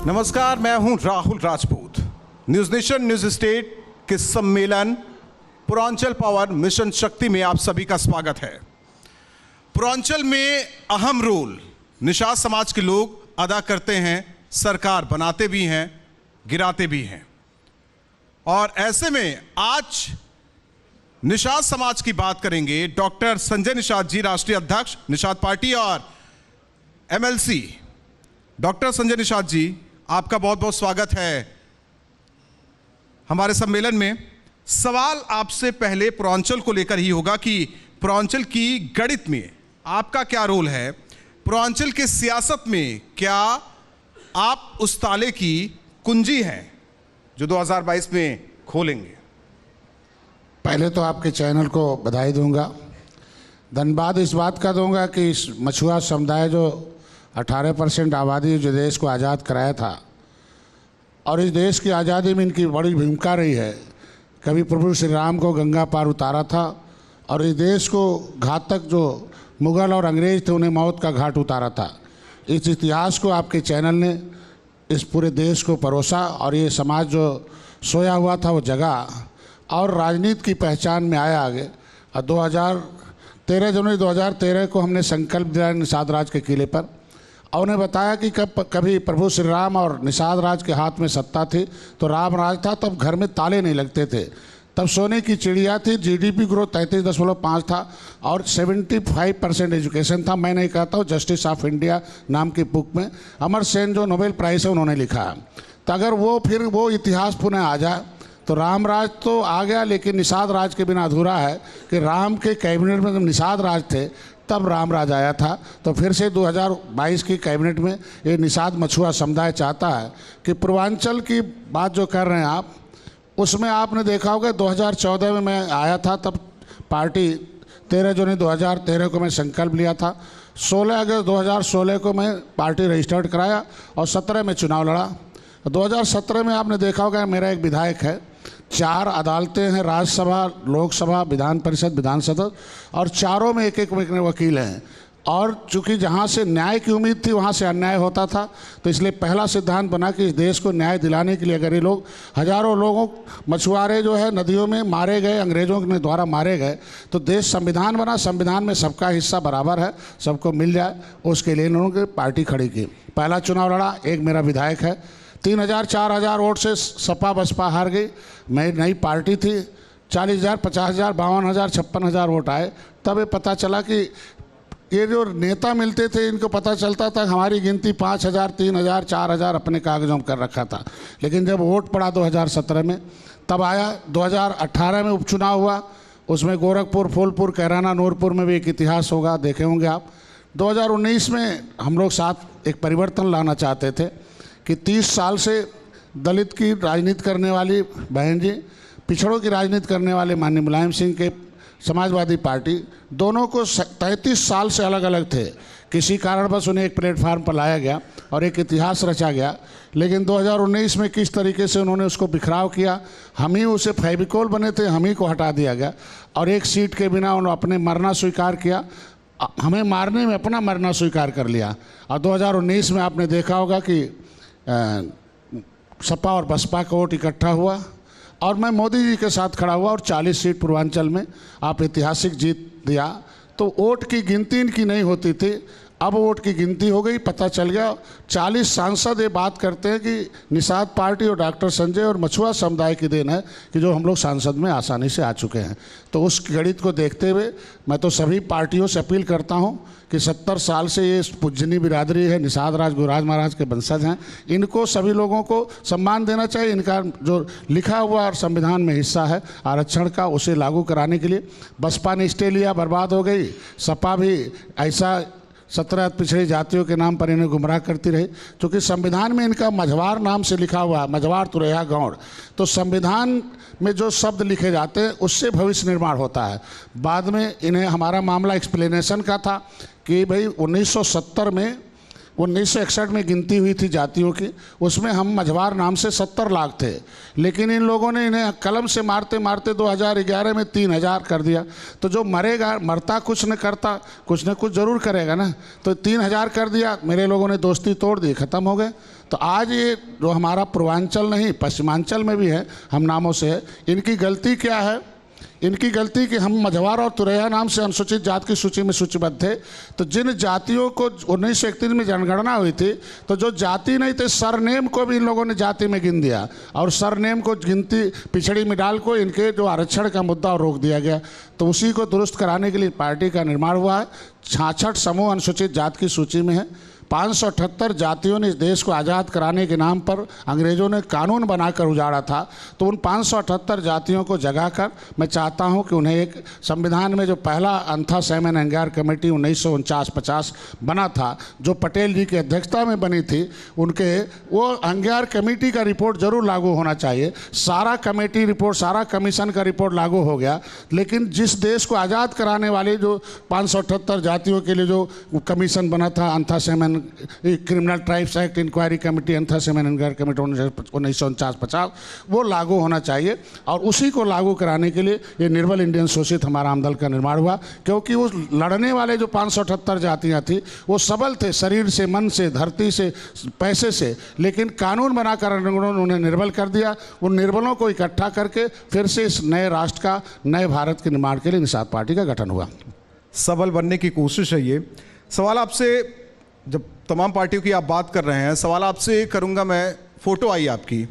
नमस्कार, मैं हूं Rahul Rajput. News nation news state के सम्मेलन पूर्वांचल पावर मिशन शक्ति में आप सभी का स्वागत है। पूर्वांचल में अहम रोल निषाद समाज के लोग अदा करते हैं, सरकार बनाते भी हैं, गिराते भी हैं। और ऐसे में आज निषाद समाज की बात करेंगे। डॉक्टर संजय निषाद जी, राष्ट्रीय अध्यक्ष निषाद पार्टी और एमएलसी। डॉक्टर संजय निषाद जी, आपका बहुत बहुत स्वागत है हमारे सम्मेलन में। सवाल आपसे पहले पूर्वांचल को लेकर ही होगा कि पूर्वांचल की गणित में आपका क्या रोल है, पूर्वांचल के सियासत में क्या आप उस ताले की कुंजी हैं जो 2022 में खोलेंगे? पहले तो आपके चैनल को बधाई दूंगा। धन्यवाद इस बात का दूंगा कि इस मछुआ समुदाय जो 18% आबादी जो देश को आज़ाद कराया था और इस देश की आज़ादी में इनकी बड़ी भूमिका रही है। कभी प्रभु श्री राम को गंगा पार उतारा था और इस देश को घातक जो मुग़ल और अंग्रेज़ थे उन्हें मौत का घाट उतारा था। इस इतिहास को आपके चैनल ने इस पूरे देश को परोसा और ये समाज जो सोया हुआ था वो जगा और राजनीति की पहचान में आया आगे। और 13 जनवरी 2013 को हमने संकल्प दिया निषाद राज के किले पर और उन्हें बताया कि कभी प्रभु श्री राम और निषाद राज के हाथ में सत्ता थी तो राम राज था, तब घर में ताले नहीं लगते थे, तब सोने की चिड़िया थी, जीडीपी ग्रोथ 33.5 था और 75% एजुकेशन था। मैं नहीं कहता हूँ, जस्टिस ऑफ इंडिया नाम की बुक में अमर सेन जो नोबेल प्राइज़ है उन्होंने लिखा है। तो अगर वो फिर वो इतिहास पुनः आ जाए तो राम राज तो आ गया, लेकिन निषाद राज के बिना अधूरा है कि राम के कैबिनेट में जब निषाद राज थे तब राम राज आया था। तो फिर से 2022 की कैबिनेट में ये निषाद मछुआ समुदाय चाहता है कि पूर्वांचल की बात जो कर रहे हैं आप, उसमें आपने देखा होगा 2014 में मैं आया था, तब पार्टी 13 जनवरी 2013 को मैं संकल्प लिया था। 16 अगस्त 2016 को मैं पार्टी रजिस्टर्ड कराया और 17 में चुनाव लड़ा। 2017 में आपने देखा होगा मेरा एक विधायक है, 4 अदालतें हैं, राज्यसभा, लोकसभा, विधान परिषद, विधान सदन, और चारों में एक एक वकील हैं। और चूंकि जहाँ से न्याय की उम्मीद थी वहाँ से अन्याय होता था, तो इसलिए पहला सिद्धांत बना कि इस देश को न्याय दिलाने के लिए अगर ये लोग हजारों लोगों मछुआरे जो है नदियों में मारे गए, अंग्रेज़ों के द्वारा मारे गए, तो देश संविधान बना, संविधान में सबका हिस्सा बराबर है, सबको मिल जाए, उसके लिए इन्होंने पार्टी खड़ी की। पहला चुनाव लड़ा, एक मेरा विधायक है, 3000 4000 वोट से सपा बसपा हार गई। मैं नई पार्टी थी, 40,000 50,000 52,000 56,000 वोट आए। तब ये पता चला कि ये जो नेता मिलते थे इनको पता चलता था हमारी गिनती 5,000 3,000 4,000 अपने कागजों में कर रखा था। लेकिन जब वोट पड़ा 2017 में तब आया। 2018 में उपचुनाव हुआ, उसमें गोरखपुर, फूलपुर, कैराना, नूरपुर में भी एक इतिहास होगा, देखे होंगे आप। 2019 में हम लोग साथ एक परिवर्तन लाना चाहते थे कि 30 साल से दलित की राजनीति करने वाली बहन जी, पिछड़ों की राजनीति करने वाले माननीय मुलायम सिंह के समाजवादी पार्टी, दोनों को 33 साल से अलग अलग थे। किसी कारणवश उन्हें एक प्लेटफार्म पर लाया गया और एक इतिहास रचा गया। लेकिन 2019 में किस तरीके से उन्होंने उसको बिखराव किया, हम ही उसे फेविकोल बने थे, हम ही को हटा दिया गया और एक सीट के बिना उन्होंने अपने मरना स्वीकार किया, हमें मारने में अपना मरना स्वीकार कर लिया। और 2019 में आपने देखा होगा कि सपा और बसपा का वोट इकट्ठा हुआ और मैं मोदी जी के साथ खड़ा हुआ और 40 सीट पूर्वांचल में आप ऐतिहासिक जीत दिया। तो वोट की गिनती इनकी नहीं होती थी, अब वोट की गिनती हो गई, पता चल गया। 40 सांसद ये बात करते हैं कि निषाद पार्टी और डॉक्टर संजय और मछुआ समुदाय की देन है कि जो हम लोग सांसद में आसानी से आ चुके हैं। तो उस गणित को देखते हुए मैं तो सभी पार्टियों से अपील करता हूं कि 70 साल से ये पूजनी बिरादरी है, निषाद राज गुरुराज महाराज के वंशज हैं, इनको सभी लोगों को सम्मान देना चाहिए। इनका जो लिखा हुआ और संविधान में हिस्सा है आरक्षण का, उसे लागू कराने के लिए बसपा ने स्टे लिया, बर्बाद हो गई। सपा भी ऐसा 17 पिछड़ी जातियों के नाम पर इन्हें गुमराह करती रही, क्योंकि संविधान में इनका मझवार नाम से लिखा हुआ है, मझवार तुरैया गौड़। तो संविधान में जो शब्द लिखे जाते हैं उससे भविष्य निर्माण होता है। बाद में इन्हें हमारा मामला एक्सप्लेनेशन का था कि भाई 1970 में 1961 में गिनती हुई थी जातियों की, उसमें हम मझवार नाम से 70 लाख थे, लेकिन इन लोगों ने इन्हें कलम से मारते मारते 2011 में 3000 कर दिया। तो जो मरेगा, मरता कुछ न करता कुछ न कुछ ज़रूर करेगा ना, तो 3000 कर दिया, मेरे लोगों ने दोस्ती तोड़ दी, ख़त्म हो गए। तो आज ये जो हमारा पूर्वांचल नहीं पश्चिमांचल में भी है, हम नामों से है, इनकी गलती क्या है? इनकी गलती कि हम मझवार और तुरैया नाम से अनुसूचित जाति की सूची में सूचीबद्ध थे। तो जिन जातियों को 1931 में जनगणना हुई थी, तो जो जाति नहीं थे सरनेम को भी इन लोगों ने जाति में गिन दिया, और सरनेम को गिनती पिछड़ी में डाल को इनके जो आरक्षण का मुद्दा रोक दिया गया। तो उसी को दुरुस्त कराने के लिए पार्टी का निर्माण हुआ है। 66 समूह अनुसूचित जाति की सूची में है। 578 जातियों ने इस देश को आज़ाद कराने के नाम पर अंग्रेज़ों ने कानून बनाकर उजाड़ा था। तो उन 578 जातियों को जगाकर मैं चाहता हूं कि उन्हें एक संविधान में जो पहला अंथा सैमन अंगार कमेटी 1949-50 बना था, जो पटेल जी की अध्यक्षता में बनी थी, उनके वो अंगार कमेटी का रिपोर्ट जरूर लागू होना चाहिए। सारा कमेटी रिपोर्ट, सारा कमीशन का रिपोर्ट लागू हो गया, लेकिन जिस देश को आज़ाद कराने वाले जो 578 जातियों के लिए जो कमीशन बना था, Ananthasayanam criminal tribes act inquiry committee, Ananthasayanam Ayyangar committee 1949-50, वो लागू होना चाहिए। और उसी को लागू कराने के लिए ये निर्बल इंडियन शोषित हमारा आमदल का निर्माण हुआ, क्योंकि वो लड़ने वाले जो 578 जातियाँ थी वो सबल थे, शरीर से, मन से, धरती से, पैसे से, लेकिन कानून बनाकर उन्होंने उन्हें निर्बल कर दिया। उन निर्बलों को इकट्ठा करके फिर से इस नए राष्ट्र का, नए भारत के निर्माण के लिए निषाद पार्टी का गठन हुआ। सबल बनने की कोशिश है ये। सवाल आपसे, जब तमाम पार्टियों की आप बात कर रहे हैं, सवाल आपसे करूंगा मैं, फोटो आई आपकी,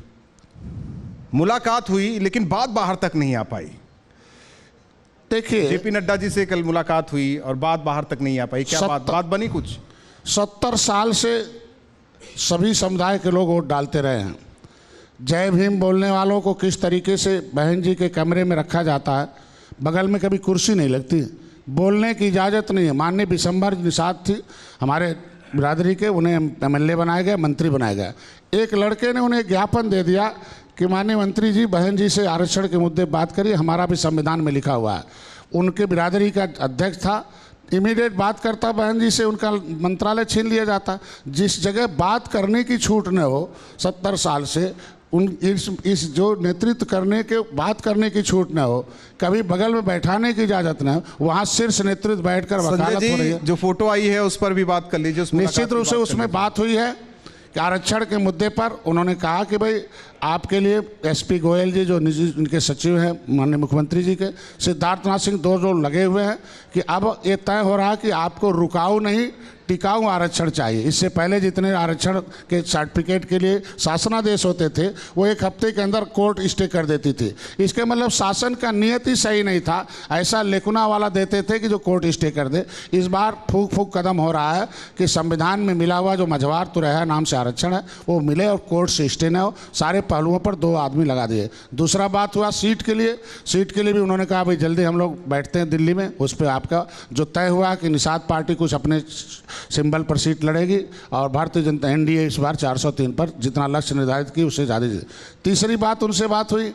मुलाकात हुई लेकिन बात बाहर तक नहीं आ पाई। देखिए, जेपी नड्डा जी से कल मुलाकात हुई और बात बाहर तक नहीं आ पाई, क्या बात बनी कुछ? 70 साल से सभी समुदाय के लोग वोट डालते रहे हैं। जय भीम बोलने वालों को किस तरीके से बहन जी के कमरे में रखा जाता है, बगल में कभी कुर्सी नहीं लगती, बोलने की इजाज़त नहीं है। माननीय विशंबर निषाद थी हमारे बिरादरी के, उन्हें MLA बनाया गया, मंत्री बनाया गया। एक लड़के ने उन्हें ज्ञापन दे दिया कि माननीय मंत्री जी, बहन जी से आरक्षण के मुद्दे बात करिए, हमारा भी संविधान में लिखा हुआ है। उनके बिरादरी का अध्यक्ष था, इमीडिएट बात करता बहन जी से, उनका मंत्रालय छीन लिया जाता। जिस जगह बात करने की छूट न हो 70 साल से, इस जो नेतृत्व करने के, बात करने की छूट न हो, कभी बगल में बैठाने की इजाज़त न हो, वहाँ शीर्ष नेतृत्व बैठकर वकालत हो रही है। जो फोटो आई है उस पर भी बात कर लीजिए। निश्चित रूप से उसमें बात हुई है कि आरक्षण के मुद्दे पर उन्होंने कहा कि भाई आपके लिए SP गोयल जी जो उनके सचिव हैं माननीय मुख्यमंत्री जी के, सिद्धार्थनाथ सिंह, दो जो लगे हुए हैं कि अब ये तय हो रहा है कि आपको रुकाऊ नहीं टिकाऊ आरक्षण चाहिए। इससे पहले जितने आरक्षण के सर्टिफिकेट के लिए शासनादेश होते थे वो 1 हफ्ते के अंदर कोर्ट स्टे कर देती थी। इसके मतलब शासन का नियत ही सही नहीं था, ऐसा लेकुना वाला देते थे कि जो कोर्ट स्टे कर दे। इस बार फूक फूक कदम हो रहा है कि संविधान में मिला हुआ जो मझवार तुरैया नाम से आरक्षण है वो मिले और कोर्ट से स्टे न हो। सारे पहलुओं पर 2 आदमी लगा दिए। दूसरा बात हुआ सीट के लिए। सीट के लिए भी उन्होंने कहा भाई जल्दी हम लोग बैठते हैं दिल्ली में, उस पर आपका जो तय हुआ कि निषाद पार्टी कुछ अपने सिंबल पर सीट लड़ेगी और भारतीय जनता NDA इस बार 403 पर जितना लक्ष्य निर्धारित की उससे ज़्यादा। तीसरी बात उनसे बात हुई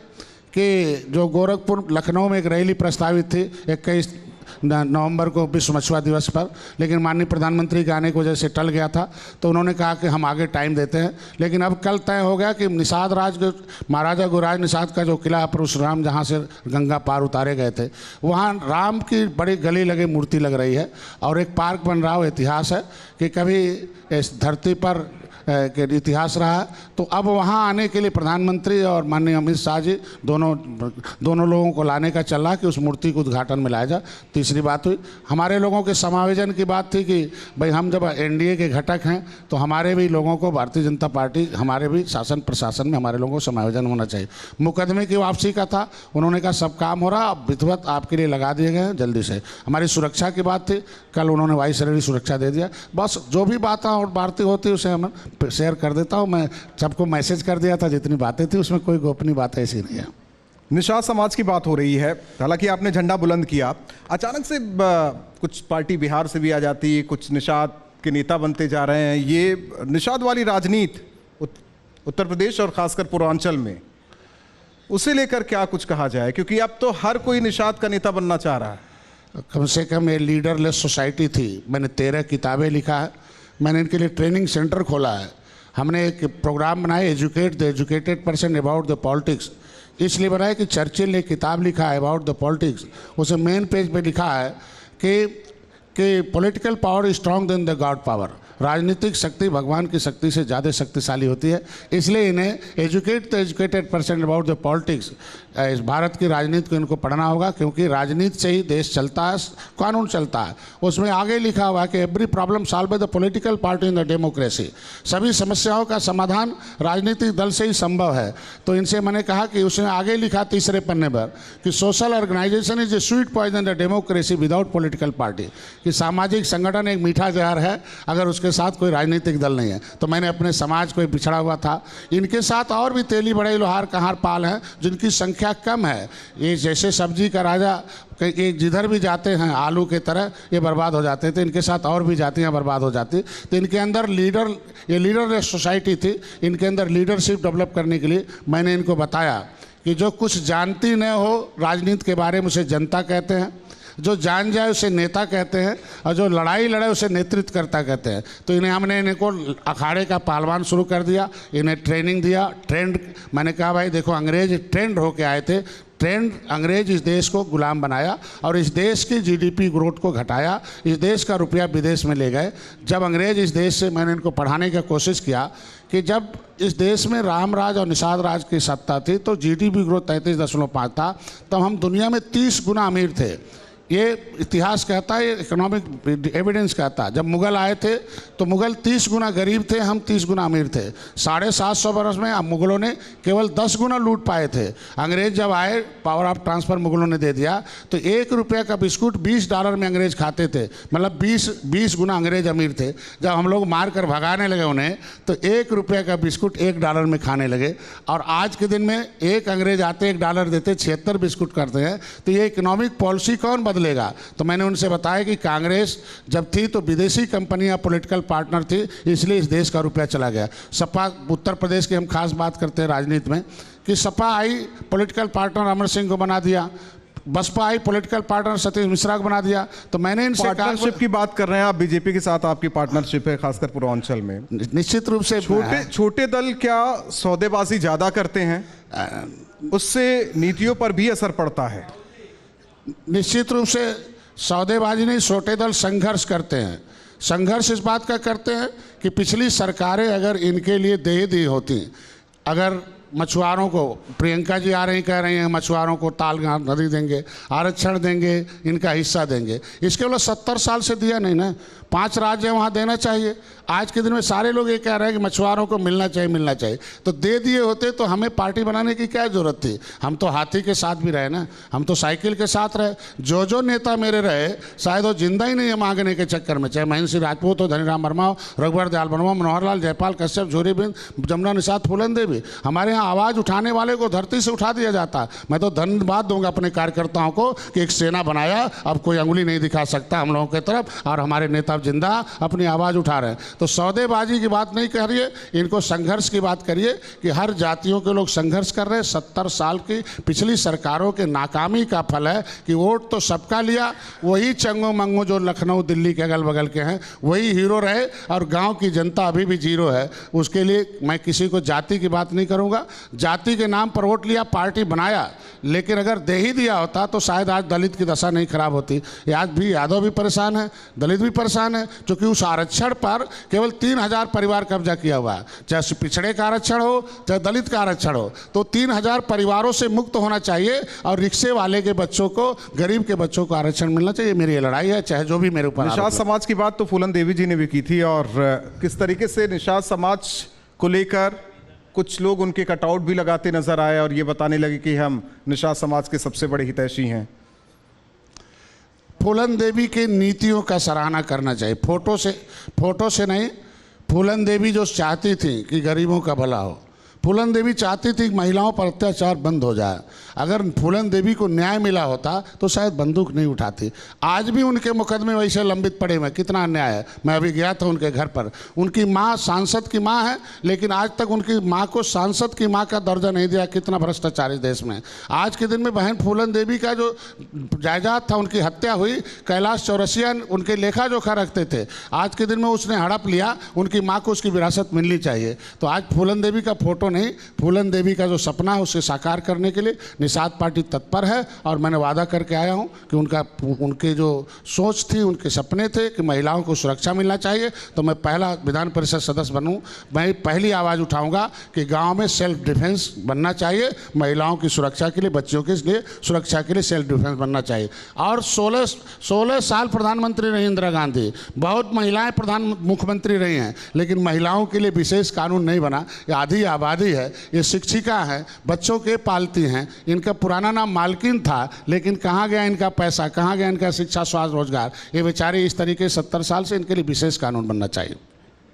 कि जो गोरखपुर लखनऊ में एक रैली प्रस्तावित थी 21 नवंबर को विश्व मछुआ दिवस पर, लेकिन माननीय प्रधानमंत्री के आने की वजह से टल गया था, तो उन्होंने कहा कि हम आगे टाइम देते हैं। लेकिन अब कल तय हो गया कि निषाद राज महाराजा गुरुराज निषाद का जो किला परशुराम जहाँ से गंगा पार उतारे गए थे, वहाँ राम की बड़ी गली लगे मूर्ति लग रही है और एक पार्क बन रहा हो। इतिहास है कि कभी इस धरती पर के इतिहास रहा है। तो अब वहाँ आने के लिए प्रधानमंत्री और माननीय अमित शाह जी दोनों लोगों को लाने का चल रहा कि उस मूर्ति को उद्घाटन में लाया जाए। तीसरी बात हुई हमारे लोगों के समायोजन की बात थी कि भाई हम जब NDA के घटक हैं तो हमारे भी लोगों को, भारतीय जनता पार्टी, हमारे भी शासन प्रशासन में हमारे लोगों को समायोजन होना चाहिए। मुकदमे की वापसी का था, उन्होंने कहा सब काम हो रहा, अब विधिवत आपके लिए लगा दिए गए हैं जल्दी से। हमारी सुरक्षा की बात थी, कल उन्होंने वायुसेना सुरक्षा दे दिया। बस जो भी बातें और वार्ता होती है उसे हम शेयर कर देता हूँ। मैं सबको मैसेज कर दिया था जितनी बातें थी, उसमें कोई गोपनीय बात ऐसी नहीं है। निषाद समाज की बात हो रही है, हालांकि आपने झंडा बुलंद किया, अचानक से कुछ पार्टी बिहार से भी आ जाती, कुछ निषाद के नेता बनते जा रहे हैं। ये निषाद वाली राजनीति उत्तर प्रदेश और खासकर पूर्वांचल में, उसे लेकर क्या कुछ कहा जाए? क्योंकि अब तो हर कोई निषाद का नेता बनना चाह रहा है। कम से कम ये लीडरलेस सोसाइटी थी। मैंने 13 किताबें लिखा है, मैंने इनके लिए ट्रेनिंग सेंटर खोला है। हमने एक प्रोग्राम बनाया, educate the educated person about the politics. इसलिए बनाया कि चर्चिल ने किताब लिखा है अबाउट द पॉलिटिक्स, उसे मेन पेज पे लिखा है कि political power is strong than the god power. राजनीतिक शक्ति भगवान की शक्ति से ज़्यादा शक्तिशाली होती है। इसलिए इन्हें educate the educated person about the politics, इस भारत की राजनीति को इनको पढ़ना होगा, क्योंकि राजनीति से ही देश चलता है, कानून चलता है। उसमें आगे लिखा हुआ है कि every problem solve by the political party in the democracy. सभी समस्याओं का समाधान राजनीतिक दल से ही संभव है। तो इनसे मैंने कहा कि उसने आगे लिखा तीसरे पन्ने पर कि social organization is a sweet poison the democracy without political party, कि सामाजिक संगठन एक मीठा जहर है अगर उसके साथ कोई राजनीतिक दल नहीं है। तो मैंने अपने समाज को पिछड़ा हुआ था। इनके साथ और भी तेली बड़े लोहार कहार पाल हैं जिनकी संख्या कम है। ये जैसे सब्जी का राजा, कि जिधर भी जाते हैं आलू के तरह ये बर्बाद हो जाते थे, इनके साथ और भी जातियाँ बर्बाद हो जाती। तो इनके अंदर ये लीडरलेस सोसाइटी थी, इनके अंदर लीडरशिप डेवलप करने के लिए मैंने इनको बताया कि जो कुछ जानती न हो राजनीति के बारे में उसे जनता कहते हैं, जो जान जाए उसे नेता कहते हैं, और जो लड़ाई लड़े उसे नेतृत्व करता कहते हैं। तो हमने इनको अखाड़े का पहलवान शुरू कर दिया, इन्हें ट्रेनिंग दिया। ट्रेंड, मैंने कहा भाई देखो अंग्रेज ट्रेंड होके आए थे, ट्रेंड अंग्रेज इस देश को गुलाम बनाया और इस देश की जीडीपी ग्रोथ को घटाया, इस देश का रुपया विदेश में ले गए। जब अंग्रेज इस देश से, मैंने इनको पढ़ाने की कोशिश किया कि जब इस देश में रामराज और निषाद राज की सत्ता थी तो जीडीपी ग्रोथ 33.5 था, तब हम दुनिया में 30 गुना अमीर थे। ये इतिहास कहता है, इकोनॉमिक एविडेंस कहता है। जब मुगल आए थे तो मुगल 30 गुना गरीब थे, हम 30 गुना अमीर थे। 750 बरस में मुगलों ने केवल 10 गुना लूट पाए थे। अंग्रेज जब आए, पावर ऑफ ट्रांसफ़र मुगलों ने दे दिया, तो $1 का बिस्कुट $20 में अंग्रेज खाते थे, मतलब 20 गुना अंग्रेज अमीर थे। जब हम लोग मार कर भगाने लगे उन्हें तो $1 का बिस्कुट $1 में खाने लगे। और आज के दिन में एक अंग्रेज आते $1 देते 76 बिस्कुट करते हैं। तो ये इकोनॉमिक पॉलिसी कौन बदलेगा? तो मैंने उनसे बताया कि कांग्रेस जब थी तो विदेशी कंपनियां पॉलिटिकल पार्टनर थी, इसलिए इस देश का रुपया चला गया। सपा, उत्तर प्रदेश की हम खास बात करते हैं राजनीति में, कि सपा आई पॉलिटिकल पार्टनर अमर सिंह को बना दिया, बसपा आई पॉलिटिकल पार्टनर सतीश मिश्रा को बना दिया। तो मैंने इनसे पार्टनरशिप की बात कर रहे हैं आप, बीजेपी के साथ आपकी पार्टनरशिप है, खासकर पूर्वांचल में। निश्चित रूप से छोटे दल क्या सौदेबाजी ज्यादा करते हैं, उससे नीतियों पर भी असर पड़ता है? निश्चित रूप से सौदेबाजी नहीं, छोटे दल संघर्ष करते हैं। संघर्ष इस बात का करते हैं कि पिछली सरकारें अगर इनके लिए दे दी होती, अगर मछुआरों को, प्रियंका जी आ रही कह रही हैं मछुआरों को ताल नदी देंगे, आरक्षण देंगे, इनका हिस्सा देंगे, इसके लिए 70 साल से दिया नहीं ना। 5 राज्य वहाँ देना चाहिए। आज के दिन में सारे लोग ये कह रहे हैं कि मछुआरों को मिलना चाहिए। तो दे दिए होते तो हमें पार्टी बनाने की क्या जरूरत थी? हम तो हाथी के साथ भी रहे ना, हम तो साइकिल के साथ रहे। जो नेता मेरे रहे शायद वो जिंदा ही नहीं है मांगने के चक्कर में, चाहे महेंद्र सिंह राजपूत हो, धनीराम वर्मा हो, रघुवर दयाल वर्मा, मनोहर लाल, जयपाल कश्यप, झूरी बिंद, जमुना निषाद, फूलन देवी। हमारे यहाँ आवाज़ उठाने वाले को धरती से उठा दिया जाता। मैं तो धन्यवाद दूंगा अपने कार्यकर्ताओं को कि एक सेना बनाया, अब कोई अंगुली नहीं दिखा सकता हम लोगों की तरफ, और हमारे नेता जिंदा अपनी आवाज़ उठा रहे हैं। तो सौदेबाजी की बात नहीं करिए, इनको संघर्ष की बात करिए कि हर जातियों के लोग संघर्ष कर रहे हैं। 70 साल की पिछली सरकारों के नाकामी का फल है कि वोट तो सबका लिया, वही चंगो मंगो जो लखनऊ दिल्ली के अगल बगल के हैं वही हीरो रहे, और गांव की जनता अभी भी जीरो है। उसके लिए मैं किसी को जाति की बात नहीं करूंगा। जाति के नाम पर वोट लिया, पार्टी बनाया, लेकिन अगर दे ही दिया होता तो शायद आज दलित की दशा नहीं खराब होती। आज भी यादव भी परेशान है, दलित भी परेशान है, क्योंकि उस आरक्षण पर केवल 3000 परिवार कब्जा किया हुआ है। चाहे पिछड़े का आरक्षण हो, चाहे दलित का आरक्षण हो, तो 3000 परिवारों से मुक्त होना चाहिए, और रिक्शे वाले के बच्चों को, गरीब के बच्चों को आरक्षण मिलना चाहिए। मेरी ये लड़ाई है, चाहे जो भी मेरे ऊपर। निषाद समाज की बात तो फूलन देवी जी ने भी की थी, और किस तरीके से निषाद समाज को लेकर कुछ लोग उनके कटआउट भी लगाते नजर आए और ये बताने लगे कि हम निषाद समाज के सबसे बड़े हितैषी हैं। फूलन देवी की नीतियों का सराहना करना चाहिए, फोटो से नहीं। फूलन देवी जो चाहती थी कि गरीबों का भला हो, फूलन देवी चाहती थी कि महिलाओं पर अत्याचार बंद हो जाए। अगर फूलन देवी को न्याय मिला होता तो शायद बंदूक नहीं उठाती। आज भी उनके मुकदमे वैसे लंबित पड़े हुए, कितना अन्याय है। मैं अभी गया था उनके घर पर, उनकी माँ सांसद की माँ है, लेकिन आज तक उनकी माँ को सांसद की माँ का दर्जा नहीं दिया। कितना भ्रष्टाचार इस देश में। आज के दिन में बहन फूलन देवी का जो जायदाद था, उनकी हत्या हुई, कैलाश चौरसिया उनके लेखा जोखा रखते थे, आज के दिन में उसने हड़प लिया। उनकी माँ को उसकी विरासत मिलनी चाहिए। तो आज फूलन देवी का फोटो नहीं, फूलन देवी का जो सपना है उसे साकार करने के लिए निषाद पार्टी तत्पर है। और मैंने वादा करके आया हूं कि उनके जो सोच थी, उनके सपने थे कि महिलाओं को सुरक्षा मिलना चाहिए, तो मैं पहला विधान परिषद सदस्य बनूं। मैं पहली आवाज़ उठाऊंगा कि गांव में सेल्फ डिफेंस बनना चाहिए, महिलाओं की सुरक्षा के लिए, बच्चों के लिए सुरक्षा के लिए सेल्फ डिफेंस बनना चाहिए। और 16 साल प्रधानमंत्री रही इंदिरा गांधी, बहुत महिलाएं मुख्यमंत्री रही हैं, लेकिन महिलाओं के लिए विशेष कानून नहीं बना। ये आधी आबादी है, ये शिक्षिका है, बच्चों के पालती हैं, इनका पुराना नाम मालकिन था, लेकिन कहाँ गया इनका पैसा, कहाँ गया इनका शिक्षा, स्वास्थ्य, रोजगार। ये बेचारे इस तरीके 70 साल से, इनके लिए विशेष कानून बनना चाहिए।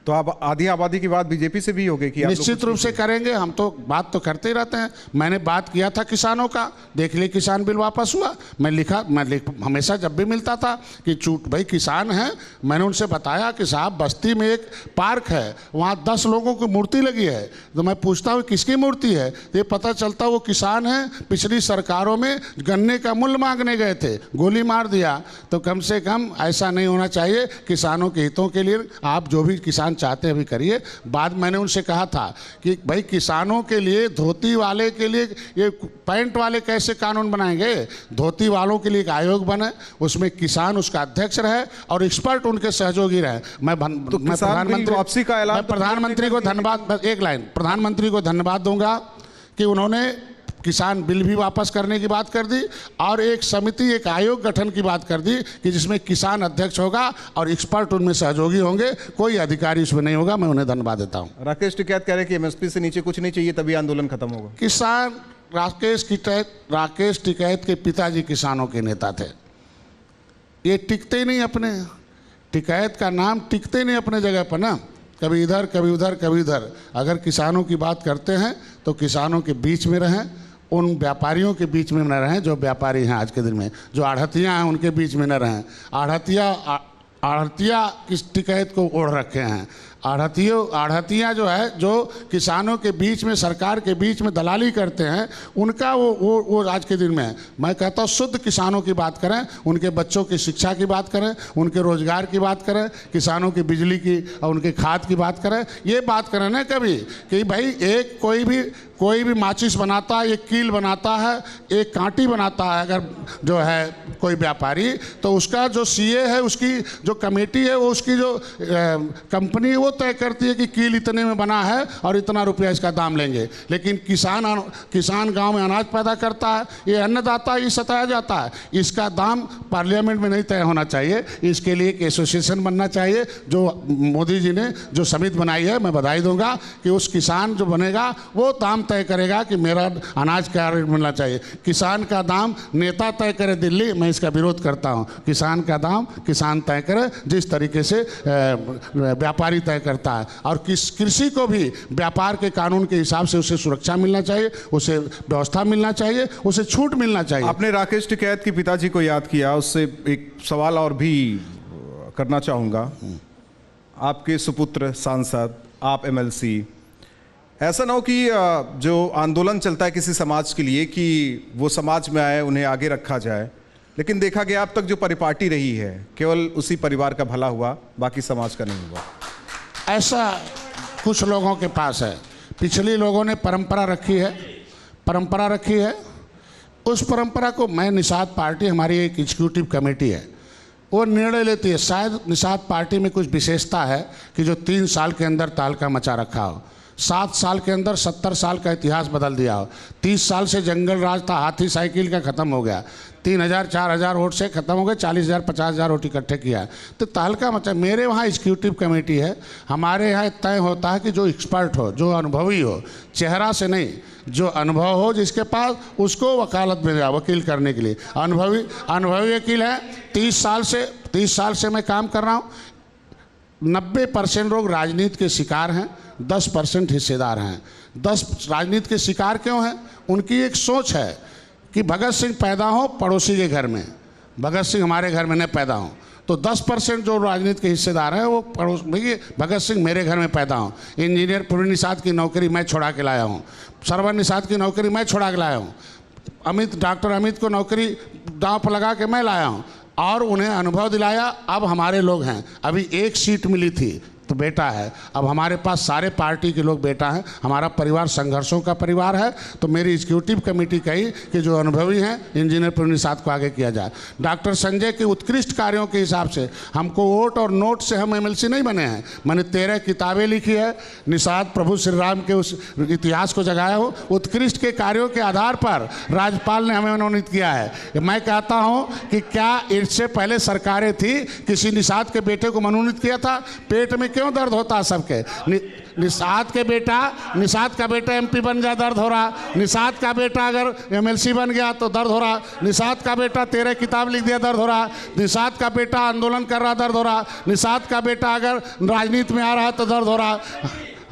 तो आप आधी आबादी की बात बीजेपी से भी होगी कि निश्चित रूप से करेंगे। हम तो बात तो करते ही रहते हैं। मैंने बात किया था किसानों का, देख लिए किसान बिल वापस हुआ। मैं हमेशा जब भी मिलता था कि भाई किसान हैं, मैंने उनसे बताया कि साहब बस्ती में एक पार्क है, वहाँ 10 लोगों की मूर्ति लगी है। तो मैं पूछता हूँ किसकी मूर्ति है, तो ये पता चलता वो किसान हैं, पिछली सरकारों में गन्ने का मूल्य मांगने गए थे, गोली मार दिया। तो कम से कम ऐसा नहीं होना चाहिए। किसानों के हितों के लिए आप जो भी किसान चाहते हैं अभी करिए। बाद मैंने उनसे कहा था कि भाई किसानों के लिए, धोती वाले के लिए ये पैंट वाले कैसे कानून बनाएंगे। धोती वालों के लिए एक आयोग बने, उसमें किसान उसका अध्यक्ष रहे और एक्सपर्ट उनके सहयोगी रहे। मैं प्रधानमंत्री को धन्यवाद, एक लाइन प्रधानमंत्री को धन्यवाद दूंगा कि उन्होंने किसान बिल भी वापस करने की बात कर दी और एक समिति, एक आयोग गठन की बात कर दी कि जिसमें किसान अध्यक्ष होगा और एक्सपर्ट उनमें सहयोगी होंगे, कोई अधिकारी उसमें नहीं होगा। मैं उन्हें धन्यवाद देता हूं। राकेश टिकैत कह रहे कि एमएसपी से नीचे कुछ नहीं चाहिए तभी आंदोलन खत्म होगा। किसान राकेश टिकैत के पिताजी किसानों के नेता थे। ये टिकते ही नहीं अपने, टिकैत का नाम टिकते नहीं अपने जगह पर ना, कभी इधर कभी उधर कभी इधर। अगर किसानों की बात करते हैं तो किसानों के बीच में रहें, उन व्यापारियों के बीच में न रहें जो व्यापारी हैं आज के दिन में, जो आढ़तियाँ हैं उनके बीच में न रहें। आढ़तिया किस टिकैत को ओढ़ रखे हैं। आढ़तियाँ जो है, जो किसानों के बीच में, सरकार के बीच में दलाली करते हैं, उनका वो आज के दिन में, मैं कहता हूँ शुद्ध किसानों की बात करें, उनके बच्चों की शिक्षा की बात करें, उनके रोजगार की बात करें, किसानों की बिजली की और उनके खाद की बात करें। ये बात करें ना कभी कि भाई एक कोई भी माचिस बनाता है, एक कील बनाता है, एक कांटी बनाता है, अगर जो है कोई व्यापारी, तो उसका जो सीए है, उसकी जो कमेटी है, वो उसकी जो कंपनी है वो तय करती है कि कील इतने में बना है और इतना रुपया इसका दाम लेंगे। लेकिन किसान गांव में अनाज पैदा करता है, ये अन्नदाता, ये सताया जाता है, इसका दाम पार्लियामेंट में नहीं तय होना चाहिए। इसके लिए एक एसोसिएशन बनना चाहिए, जो मोदी जी ने जो समिति बनाई है, मैं बधाई दूंगा कि उस किसान जो बनेगा वो दाम तय करेगा कि मेरा अनाज क्या रेट मिलना चाहिए। किसान का दाम नेता तय करे दिल्ली, मैं इसका विरोध करता हूँ। किसान का दाम किसान तय करे, जिस तरीके से व्यापारी तय करता है। और कृषि को भी व्यापार के कानून के हिसाब से उसे सुरक्षा मिलना चाहिए, उसे व्यवस्था मिलना चाहिए, उसे छूट मिलना चाहिए। आपने राकेश टिकैत के पिताजी को याद किया, उससे एक सवाल और भी करना चाहूँगा। आपके सुपुत्र सांसद, आप एमएलसी, ऐसा ना हो कि जो आंदोलन चलता है किसी समाज के लिए कि वो समाज में आए, उन्हें आगे रखा जाए, लेकिन देखा गया अब तक जो परिपाटी रही है केवल उसी परिवार का भला हुआ, बाकी समाज का नहीं हुआ। ऐसा कुछ लोगों के पास है। पिछले लोगों ने परंपरा रखी है। उस परंपरा को मैं, निषाद पार्टी, हमारी एक एग्जीक्यूटिव कमेटी है, वो निर्णय लेती है। शायद निषाद पार्टी में कुछ विशेषता है कि जो 3 साल के अंदर तहलका मचा रखा हो, 7 साल के अंदर 70 साल का इतिहास बदल दिया हो। 30 साल से जंगल राज था, हाथी साइकिल का ख़त्म हो गया, 3000-4000 वोट से ख़त्म हो गए, 40,000-50,000 वोट इकट्ठे किया। तो तहलका मचा। मेरे वहाँ एग्जीक्यूटिव कमेटी है, हमारे यहाँ तय होता है कि जो एक्सपर्ट हो, जो अनुभवी हो, चेहरा से नहीं, जो अनुभव हो जिसके पास, उसको वकालत में जाओ वकील करने के लिए। अनुभवी वकील है। 30 साल से मैं काम कर रहा हूँ। 90% लोग राजनीति के शिकार हैं, 10% हिस्सेदार हैं। 10 राजनीति के शिकार क्यों हैं? उनकी एक सोच है कि भगत सिंह पैदा हो पड़ोसी के घर में, भगत सिंह हमारे घर में न पैदा हो। तो 10% जो राजनीति के हिस्सेदार हैं वो पड़ोस भैया भगत सिंह मेरे घर में पैदा हो। इंजीनियर प्रवीण निषाद की नौकरी मैं छुड़ा के लाया हूँ, सरवन निषाद की नौकरी मैं छुड़ा के लाया हूँ, डॉक्टर अमित को नौकरी दांव पर लगा के मैं लाया हूँ और उन्हें अनुभव दिलाया। अब हमारे लोग हैं, अभी 1 सीट मिली थी तो बेटा है, अब हमारे पास सारे पार्टी के लोग बेटा हैं। हमारा परिवार संघर्षों का परिवार है। तो मेरी एग्जीक्यूटिव कमेटी कही कि जो अनुभवी हैं इंजीनियर प्रवीण निषाद को आगे किया जाए। डॉक्टर संजय के उत्कृष्ट कार्यों के हिसाब से हमको वोट और नोट से हम एमएलसी नहीं बने हैं। मैंने 13 किताबें लिखी है, निषाद प्रभु श्री राम के उस इतिहास को जगाया हो। उत्कृष्ट के कार्यों के आधार पर राज्यपाल ने हमें मनोनीत किया है। मैं कहता हूँ कि क्या इससे पहले सरकारें थी किसी निषाद के बेटे को मनोनीत किया था? पेट में क्यों दर्द होता सबके? निषाद का बेटा एमपी बन जाए दर्द हो रहा, निषाद का बेटा अगर एमएलसी बन गया तो दर्द हो रहा, निषाद का बेटा 13 किताब लिख दिया दर्द हो रहा, निषाद का बेटा आंदोलन कर रहा दर्द हो रहा, निषाद का बेटा अगर राजनीति में आ रहा है तो दर्द हो रहा।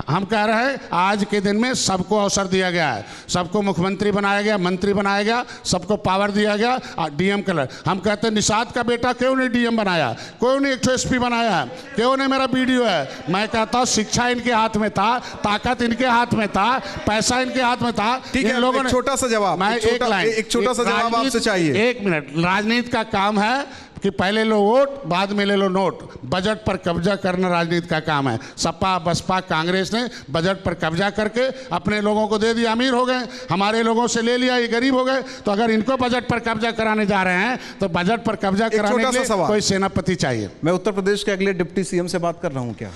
हम कह रहे हैं आज के दिन में सबको अवसर दिया गया है, सबको मुख्यमंत्री बनाया गया, मंत्री बनाया गया, सबको पावर दिया गया। डीएम कलर हम कहते हैं निषाद का बेटा क्यों नहीं डीएम बनाया, क्यों नहीं 100 एसपी बनाया है, क्यों नहीं मेरा बीडीओ है? मैं कहता हूँ शिक्षा इनके हाथ में था, ताकत इनके हाथ में था, पैसा इनके हाथ में था। ठीक है, लोगों ने छोटा सा जवाब, मैं एक छोटा सा जवाब आपसे चाहिए। 1 मिनट। राजनीति का काम है कि पहले लो वोट बाद में ले लो नोट। बजट पर कब्जा करना राजनीति का काम है। सपा बसपा कांग्रेस ने बजट पर कब्जा करके अपने लोगों को दे दिया, अमीर हो गए, हमारे लोगों से ले लिया, ये गरीब हो गए। तो अगर इनको बजट पर कब्जा कराने जा रहे हैं तो बजट पर कब्जा कराने के लिए कोई सेनापति चाहिए। मैं उत्तर प्रदेश के अगले डिप्टी सीएम से बात कर रहा हूँ क्या?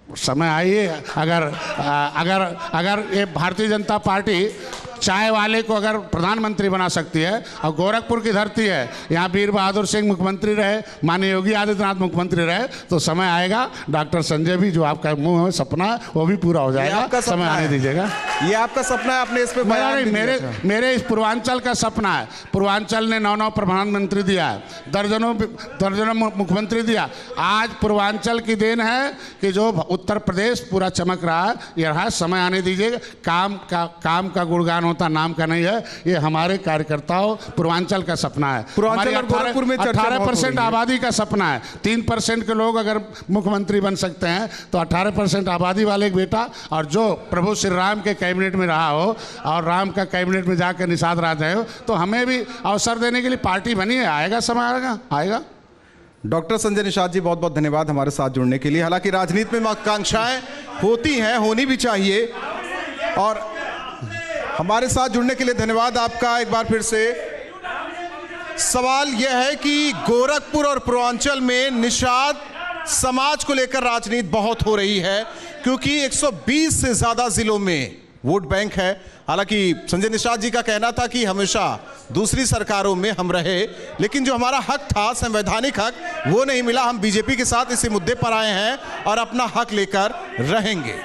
समय आइए। अगर ये भारतीय जनता पार्टी चाय वाले को अगर प्रधानमंत्री बना सकती है और गोरखपुर की धरती है, यहाँ वीर बहादुर सिंह मुख्यमंत्री रहे, माननीय योगी आदित्यनाथ मुख्यमंत्री रहे, तो समय आएगा डॉक्टर संजय भी जो आपका मुंह में सपना है वो भी पूरा हो जाएगा। समय आने दीजिएगा। ये आपका सपना है, आपने इस पे मेरे इस पूर्वांचल का सपना है। पूर्वांचल ने 9 प्रधानमंत्री दिया है, दर्जनों मुख्यमंत्री दिया। आज पूर्वांचल की देन है कि जो उत्तर प्रदेश पूरा चमक रहा है। ये रहा, समय आने दीजिएगा। काम का गुणगान होता, नाम का नहीं है। ये हमारे कार्यकर्ताओं पूर्वांचल का सपना है। हमारी 18% आबादी का सपना है। 3% के लोग अगर मुख्यमंत्री बन सकते हैं तो 18% आबादी वाले एक बेटा, और जो प्रभु श्री राम के कैबिनेट में रहा हो और राम का कैबिनेट में जाकर निषाद राज रहे हो, तो हमें भी अवसर देने के लिए पार्टी बनी है। आएगा समय, आएगा। डॉक्टर संजय निषाद जी, बहुत बहुत धन्यवाद हमारे साथ जुड़ने के लिए। हालांकि राजनीति में आकांक्षाएं होती हैं, होनी भी चाहिए, और हमारे साथ जुड़ने के लिए धन्यवाद आपका एक बार फिर से। सवाल यह है कि गोरखपुर और पूर्वांचल में निषाद समाज को लेकर राजनीति बहुत हो रही है, क्योंकि 120 से ज्यादा जिलों में वोट बैंक है। हालांकि संजय निषाद जी का कहना था कि हमेशा दूसरी सरकारों में हम रहे, लेकिन जो हमारा हक था, संवैधानिक हक, वो नहीं मिला। हम बीजेपी के साथ इसी मुद्दे पर आए हैं और अपना हक लेकर रहेंगे।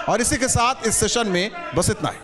और इसी के साथ इस सेशन में बस इतना ही।